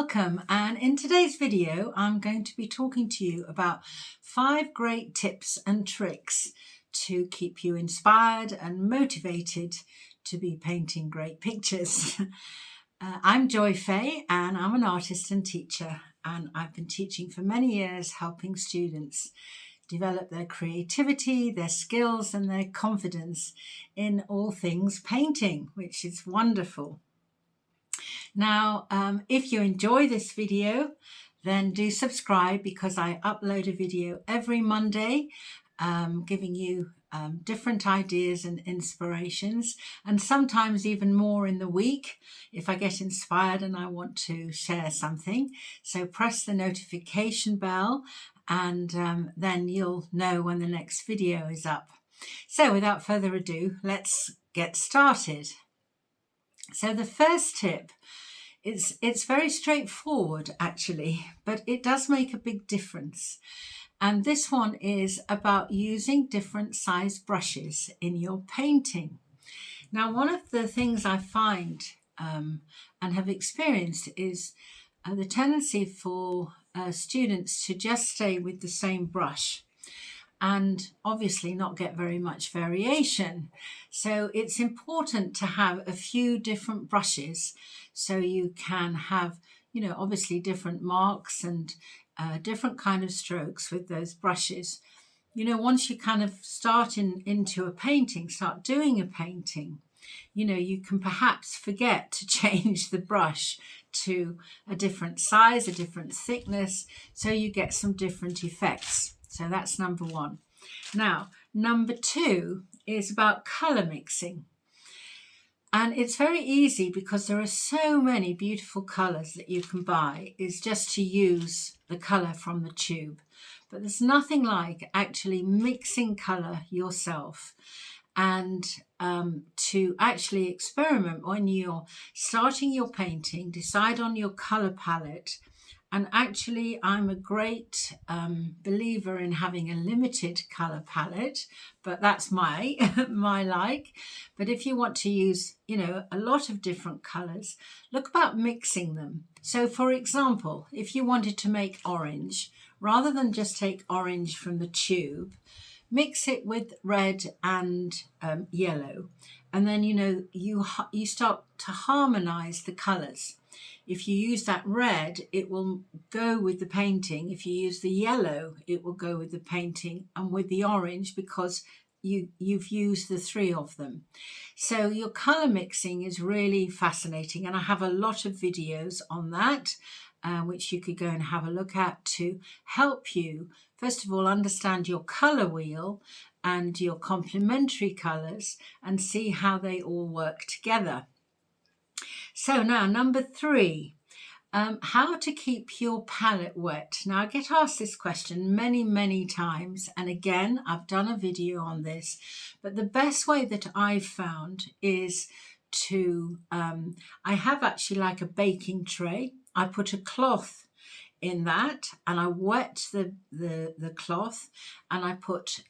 welcome, and in today's video I'm going to be talking to you about 5 great tips and tricks to keep you inspired and motivated to be painting great pictures. I'm Fahey and I'm an artist and teacher, and I've been teaching for many years, helping students develop their creativity, their skills and their confidence in all things painting, which is wonderful. Now, if you enjoy this video, then do subscribe, because I upload a video every Monday giving you different ideas and inspirations, and sometimes even more in the week if I get inspired and I want to share something. So press the notification bell and then you'll know when the next video is up. So without further ado, let's get started. So the first tip, it's very straightforward actually, but it does make a big difference. And this one is about using different size brushes in your painting. Now, one of the things I find and have experienced is the tendency for students to just stay with the same brush and obviously not get very much variation. So it's important to have a few different brushes so you can have, obviously different marks and different kind of strokes with those brushes. Once you kind of start into a painting, start doing a painting, you can perhaps forget to change the brush to a different size, a different thickness, so you get some different effects. So that's number one. Now, number two is about color mixing. And it's very easy because there are so many beautiful colors that you can buy, is just to use the color from the tube. But there's nothing like actually mixing color yourself, and to actually experiment when you're starting your painting, decide on your color palette. And actually, I'm a great believer in having a limited color palette, but that's my like. But if you want to use, a lot of different colors, look about mixing them. So for example, if you wanted to make orange, rather than just take orange from the tube, mix it with red and yellow. And then, you start to harmonize the colors. If you use that red, it will go with the painting. If you use the yellow, it will go with the painting and with the orange, because you've used the 3 of them. So your color mixing is really fascinating, and I have a lot of videos on that, which you could go and have a look at to help you, first of all, understand your color wheel and your complementary colors and see how they all work together. So now, number 3, how to keep your palette wet. Now, I get asked this question many times, and again, I've done a video on this, but the best way that I've found is to, I have actually like a baking tray. I put a cloth in that and I wet the cloth, and I put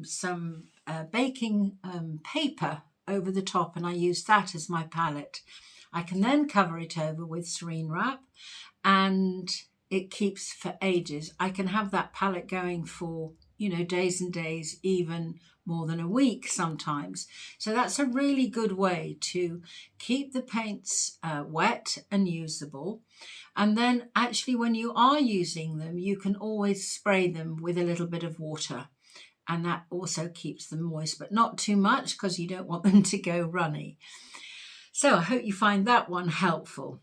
some baking paper over the top, and I use that as my palette. I can then cover it over with saran wrap, and it keeps for ages. I can have that palette going for, days and days, even more than a week sometimes. So that's a really good way to keep the paints wet and usable. And then actually when you are using them, you can always spray them with a little bit of water. And that also keeps them moist, but not too much, because you don't want them to go runny. So I hope you find that one helpful.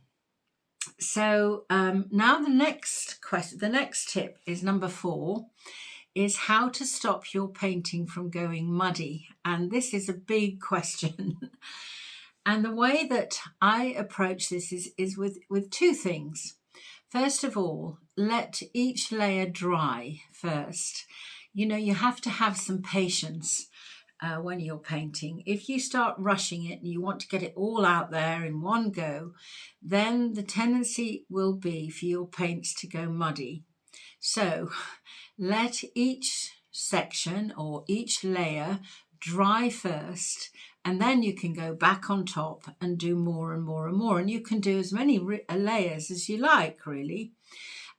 So now the next tip is number 4, is how to stop your painting from going muddy. And this is a big question. And the way that I approach this is with 2 things. First of all, let each layer dry first. You have to have some patience when you're painting. If you start rushing it and you want to get it all out there in one go, then the tendency will be for your paints to go muddy. So let each section or each layer dry first, and then you can go back on top and do more and more and more. And you can do as many layers as you like, really.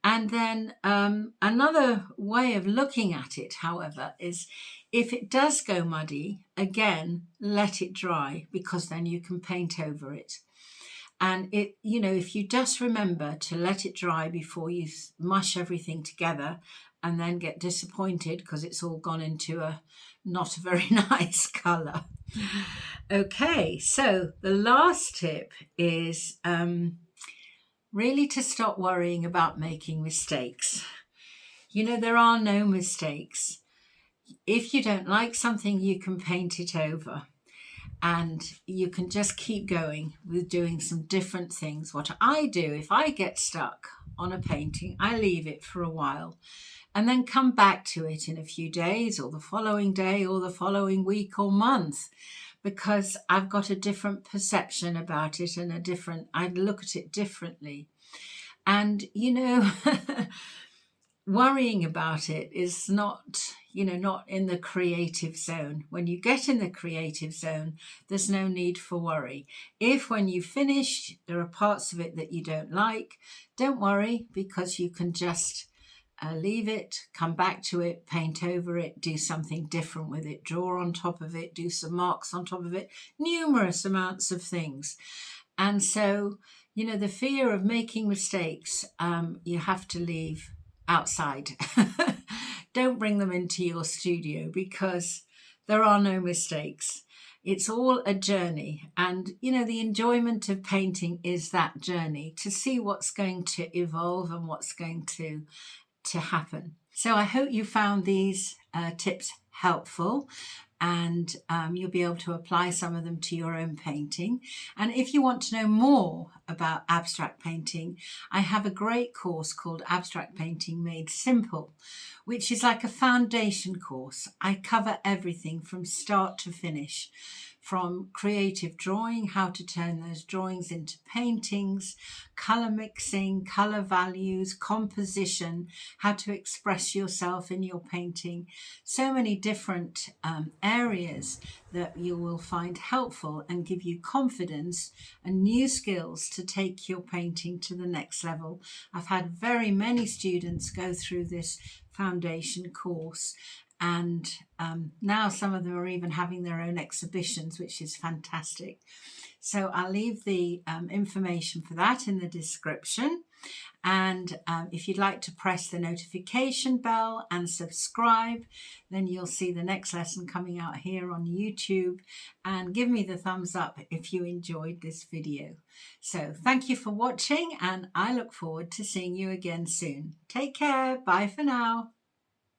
And then another way of looking at it, however, is if it does go muddy, again, let it dry, because then you can paint over it. And it, you know, if you just remember to let it dry before you mush everything together and then get disappointed because it's all gone into a not a very nice colour. Okay, so the last tip is really to stop worrying about making mistakes. You know, there are no mistakes. If you don't like something, you can paint it over. And you can just keep going with doing some different things. What I do, if I get stuck on a painting, I leave it for a while and then come back to it in a few days or the following day or the following week or month, because I've got a different perception about it and I look at it differently. And, you know, worrying about it is not in the creative zone. When you get in the creative zone, there's no need for worry. If when you finish, there are parts of it that you don't like, don't worry, because you can just leave it, come back to it, paint over it, do something different with it, draw on top of it, do some marks on top of it, numerous amounts of things. And so, you know, the fear of making mistakes, you have to leave outside. Don't bring them into your studio, because there are no mistakes. It's all a journey. And, you know, the enjoyment of painting is that journey, to see what's going to evolve and what's going to happen. So I hope you found these tips helpful, and you'll be able to apply some of them to your own painting. And if you want to know more about abstract painting, I have a great course called Abstract Painting Made Simple, which is like a foundation course. I cover everything from start to finish, from creative drawing, how to turn those drawings into paintings, colour mixing, colour values, composition, how to express yourself in your painting. So many different areas that you will find helpful and give you confidence and new skills to take your painting to the next level. I've had very many students go through this foundation course, and now some of them are even having their own exhibitions, which is fantastic. So I'll leave the information for that in the description. And if you'd like to press the notification bell and subscribe, then you'll see the next lesson coming out here on YouTube. And give me the thumbs up if you enjoyed this video. So thank you for watching, and I look forward to seeing you again soon. Take care. Bye for now.